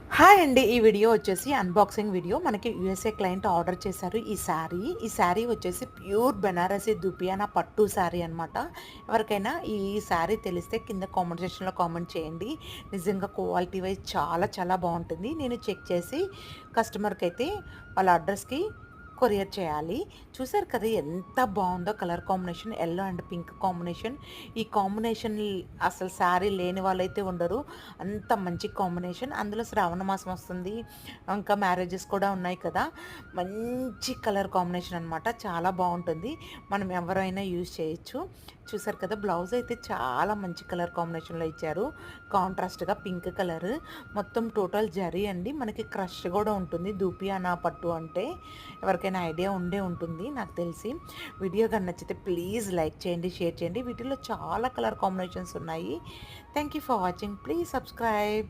Hi అండి. ఈ video వచ్చేసి అన్బాక్సింగ్ వీడియో. మనకి యూఎస్ఏ క్లయింట్ ఆర్డర్ చేశారు ఈ శారీ వచ్చేసి ప్యూర్ బెనారసి దుపియానా పట్టు శారీ అనమాట. ఎవరికైనా ఈ శారీ తెలిస్తే కింద కామెంట్ సెక్షన్‌లో కామెంట్ చేయండి. నిజంగా క్వాలిటీ వైజ్ చాలా చాలా బావుంటుంది. నేను చెక్ చేసి కస్టమర్‌కైతే వాళ్ళ అడ్రస్‌కి కొరియర్ చేయాలి. చూసారు కదా ఎంత బావుందో colour combination. Yellow and pink combination. ఈ కాంబినేషన్ అసలు శారీ లేని వాళ్ళైతే ఉండరు. అంత మంచి కాంబినేషన్. అందులో శ్రావణ మాసం వస్తుంది. ఇంకా మ్యారేజెస్ కూడా ఉన్నాయి కదా! మంచి కలర్ కాంబినేషన్ అనమాట. చాలా బావుంటుంది. మనం ఎవరైనా యూజ్ చేయొచ్చు. చూసారు కదా! బ్లౌజ్ అయితే చాలా మంచి కలర్ కాంబినేషన్‌లో ఇచ్చారు. కాంట్రాస్ట్‌గా పింక్ కలర్. మొత్తం టోటల్ జరీ అండి. మనకి క్రష్ కూడా ఉంటుంది. దూపియానా పట్టు అంటే ఎవరికైనా ఐడియా ఉండే ఉంటుంది నాకు తెలిసి. వీడియో గాని నచ్చితే ప్లీజ్ లైక్ చేయండి, షేర్ చేయండి. వీటిలో చాలా కలర్ కాంబినేషన్స్ ఉన్నాయి. Thank you for watching. Please subscribe.